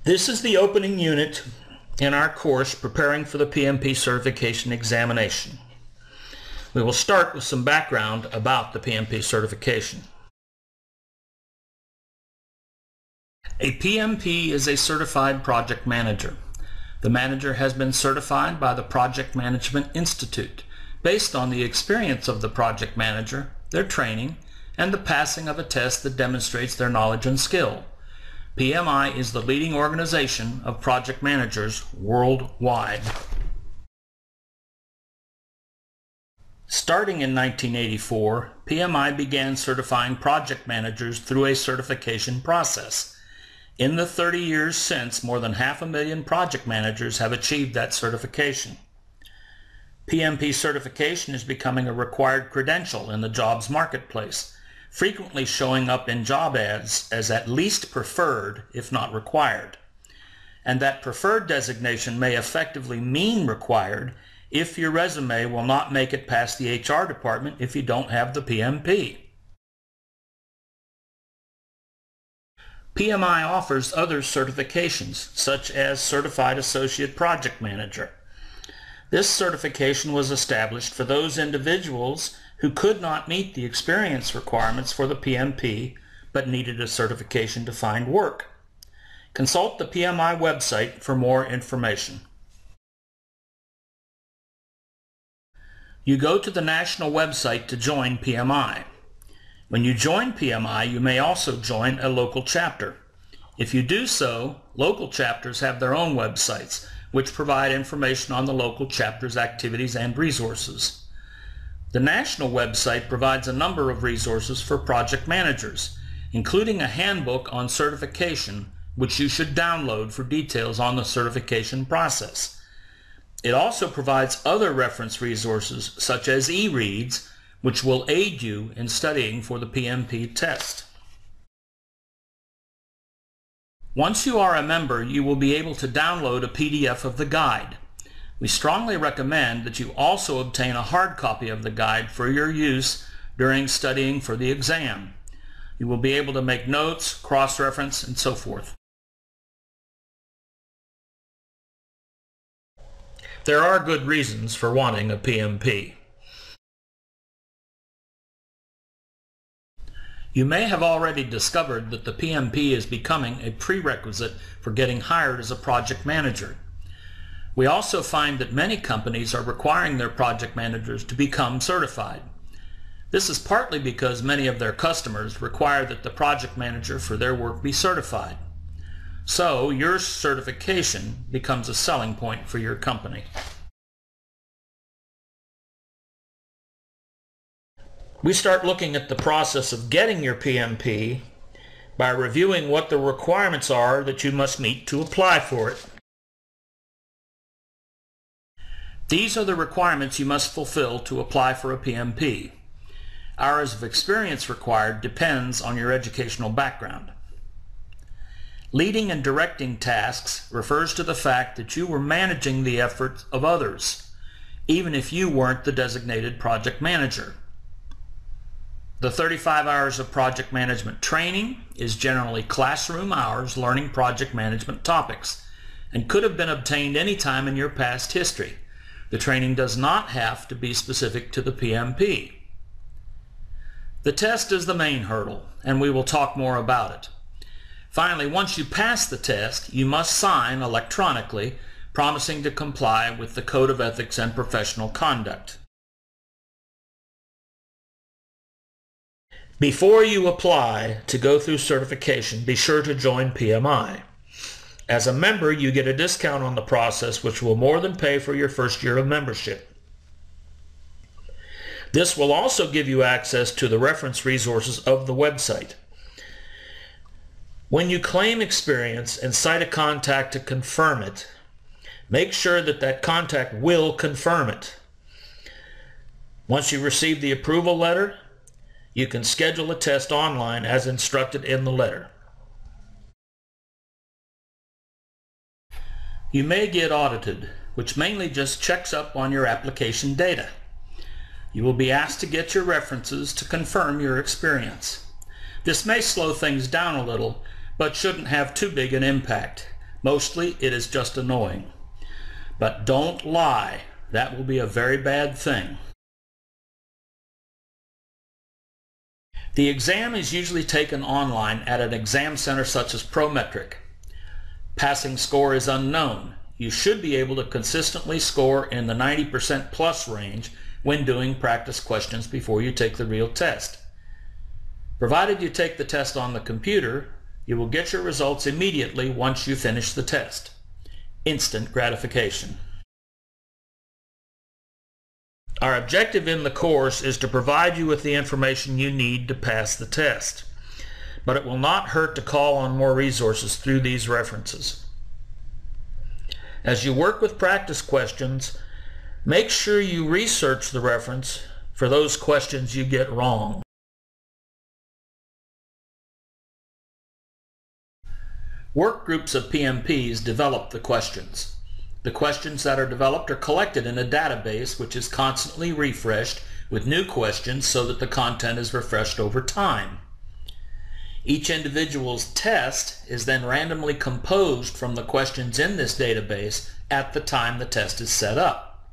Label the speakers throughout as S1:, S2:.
S1: This is the opening unit in our course preparing for the PMP certification examination. We will start with some background about the PMP certification. A PMP is a certified project manager. The manager has been certified by the Project Management Institute based on the experience of the project manager, their training, and the passing of a test that demonstrates their knowledge and skill. PMI is the leading organization of project managers worldwide. Starting in 1984, PMI began certifying project managers through a certification process. In the 30 years since, more than 500,000 project managers have achieved that certification. PMP certification is becoming a required credential in the jobs marketplace, frequently showing up in job ads as at least preferred, if not required. And that preferred designation may effectively mean required if your resume will not make it past the HR department if you don't have the PMP. PMI offers other certifications, such as Certified Associate Project Manager. This certification was established for those individuals who could not meet the experience requirements for the PMP but needed a certification to find work. Consult the PMI website for more information. You go to the national website to join PMI. When you join PMI, you may also join a local chapter. If you do so, local chapters have their own websites, which provide information on the local chapter's activities and resources. The national website provides a number of resources for project managers, including a handbook on certification, which you should download for details on the certification process. It also provides other reference resources, such as e-reads, which will aid you in studying for the PMP test. Once you are a member, you will be able to download a PDF of the guide. We strongly recommend that you also obtain a hard copy of the guide for your use during studying for the exam. You will be able to make notes, cross-reference, and so forth. There are good reasons for wanting a PMP. You may have already discovered that the PMP is becoming a prerequisite for getting hired as a project manager. We also find that many companies are requiring their project managers to become certified. This is partly because many of their customers require that the project manager for their work be certified. So your certification becomes a selling point for your company. We start looking at the process of getting your PMP by reviewing what the requirements are that you must meet to apply for it. These are the requirements you must fulfill to apply for a PMP. Hours of experience required depends on your educational background. Leading and directing tasks refers to the fact that you were managing the efforts of others, even if you weren't the designated project manager. The 35 hours of project management training is generally classroom hours learning project management topics and could have been obtained any time in your past history. The training does not have to be specific to the PMP. The test is the main hurdle, and we will talk more about it. Finally, once you pass the test, you must sign electronically, promising to comply with the Code of Ethics and Professional Conduct. Before you apply to go through certification, be sure to join PMI. As a member, you get a discount on the process, which will more than pay for your first year of membership. This will also give you access to the reference resources of the website. When you claim experience and cite a contact to confirm it, make sure that that contact will confirm it. Once you receive the approval letter, you can schedule a test online as instructed in the letter. You may get audited, which mainly just checks up on your application data. You will be asked to get your references to confirm your experience. This may slow things down a little, but shouldn't have too big an impact. Mostly it is just annoying. But don't lie. That will be a very bad thing. The exam is usually taken online at an exam center such as Prometric. Passing score is unknown. You should be able to consistently score in the 90% plus range when doing practice questions before you take the real test. Provided you take the test on the computer, you will get your results immediately once you finish the test. Instant gratification. Our objective in the course is to provide you with the information you need to pass the test, but it will not hurt to call on more resources through these references. As you work with practice questions, make sure you research the reference for those questions you get wrong. Work groups of PMPs develop the questions. The questions that are developed are collected in a database which is constantly refreshed with new questions so that the content is refreshed over time. Each individual's test is then randomly composed from the questions in this database at the time the test is set up.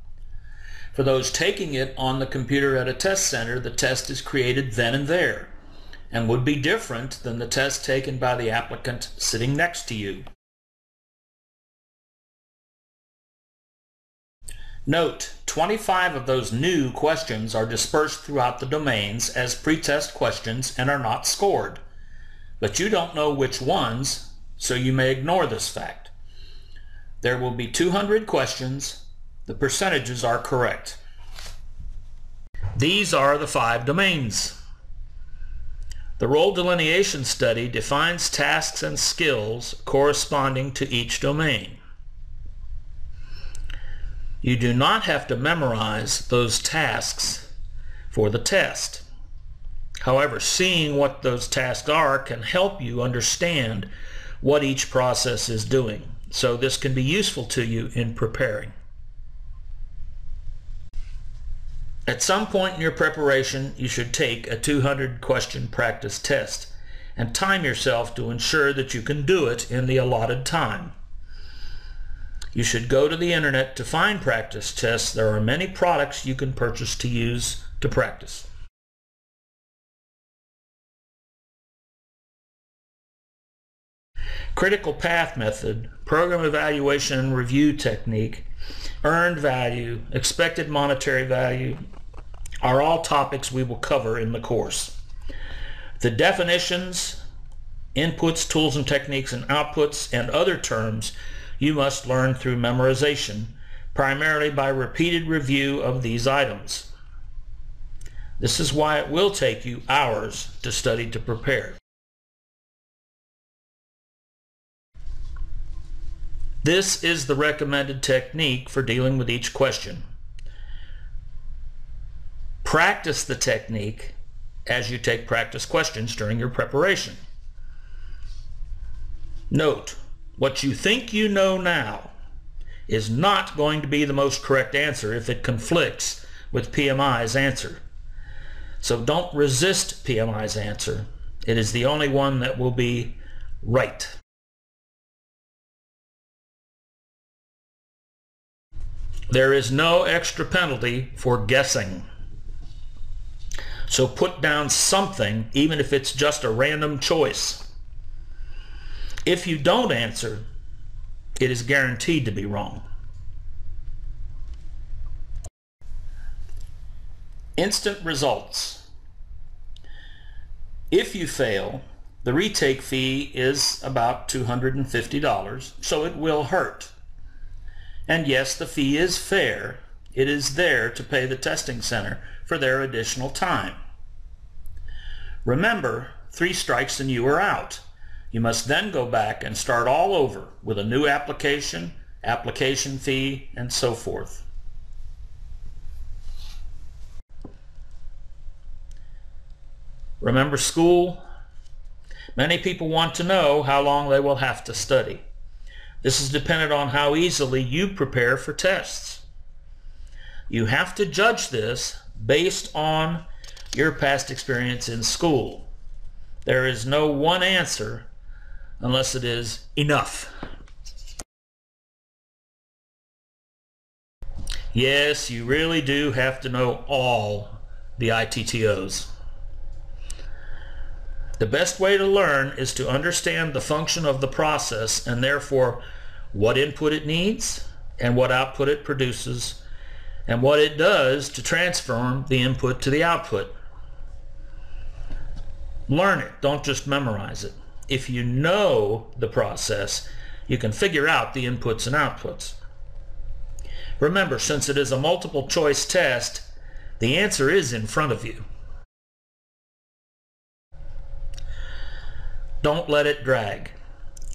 S1: For those taking it on the computer at a test center, the test is created then and there, and would be different than the test taken by the applicant sitting next to you. Note, 25 of those new questions are dispersed throughout the domains as pretest questions and are not scored. But you don't know which ones, so you may ignore this fact. There will be 200 questions. The percentages are correct. These are the 5 domains. The role delineation study defines tasks and skills corresponding to each domain. You do not have to memorize those tasks for the test. However, seeing what those tasks are can help you understand what each process is doing. So this can be useful to you in preparing. At some point in your preparation, you should take a 200-question practice test and time yourself to ensure that you can do it in the allotted time. You should go to the internet to find practice tests. There are many products you can purchase to use to practice. Critical path method, program evaluation and review technique, earned value, expected monetary value are all topics we will cover in the course. The definitions, inputs, tools and techniques, and outputs, and other terms you must learn through memorization, primarily by repeated review of these items. This is why it will take you hours to study to prepare. This is the recommended technique for dealing with each question. Practice the technique as you take practice questions during your preparation. Note, what you think you know now is not going to be the most correct answer if it conflicts with PMI's answer. So don't resist PMI's answer. It is the only one that will be right. There is no extra penalty for guessing. So put down something, even if it's just a random choice. If you don't answer, it is guaranteed to be wrong. Instant results. If you fail, the retake fee is about $250, so it will hurt. And yes, the fee is fair. It is there to pay the testing center for their additional time. Remember, 3 strikes and you are out. You must then go back and start all over with a new application, application fee, and so forth. Remember school? Many people want to know how long they will have to study. This is dependent on how easily you prepare for tests. You have to judge this based on your past experience in school. There is no one answer unless it is enough. Yes, you really do have to know all the ITTOs. The best way to learn is to understand the function of the process and therefore what input it needs and what output it produces and what it does to transform the input to the output. Learn it, don't just memorize it. If you know the process, you can figure out the inputs and outputs. Remember, since it is a multiple choice test, the answer is in front of you. Don't let it drag.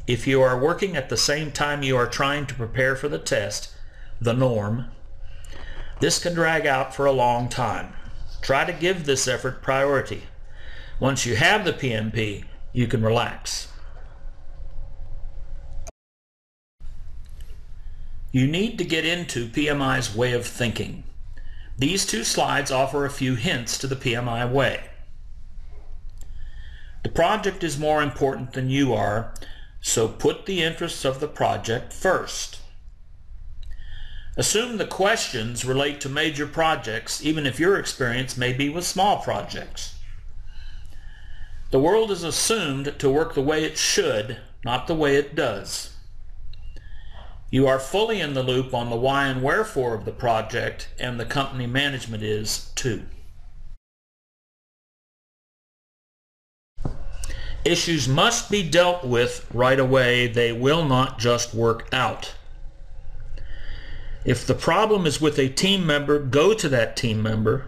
S1: If you are working at the same time you are trying to prepare for the test, the norm, this can drag out for a long time. Try to give this effort priority. Once you have the PMP, you can relax. You need to get into PMI's way of thinking. These two slides offer a few hints to the PMI way. The project is more important than you are, so put the interests of the project first. Assume the questions relate to major projects, even if your experience may be with small projects. The world is assumed to work the way it should, not the way it does. You are fully in the loop on the why and wherefore of the project, and the company management is too. Issues must be dealt with right away. They will not just work out. If the problem is with a team member, go to that team member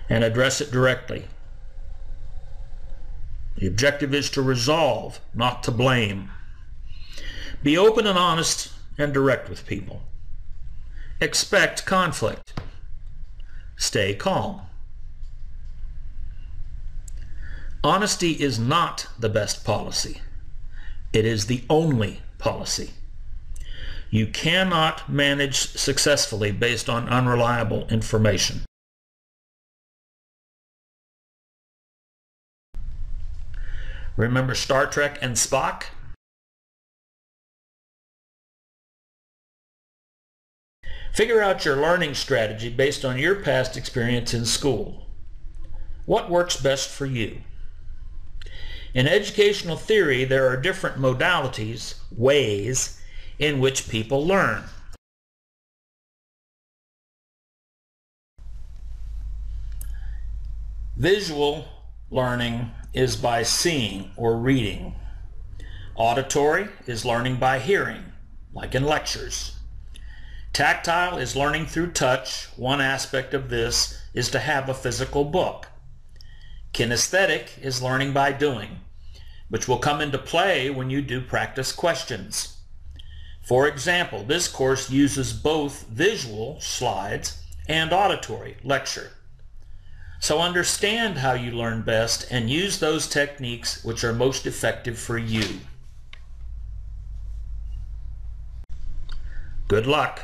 S1: and address it directly. The objective is to resolve, not to blame. Be open and honest and direct with people. Expect conflict. Stay calm. Honesty is not the best policy. It is the only policy. You cannot manage successfully based on unreliable information. Remember Star Trek and Spock? Figure out your learning strategy based on your past experience in school. What works best for you? In educational theory, there are different modalities, ways, in which people learn. Visual learning is by seeing or reading. Auditory is learning by hearing, like in lectures. Tactile is learning through touch. One aspect of this is to have a physical book. Kinesthetic is learning by doing, which will come into play when you do practice questions. For example, this course uses both visual, slides, and auditory, lecture. So understand how you learn best and use those techniques which are most effective for you. Good luck.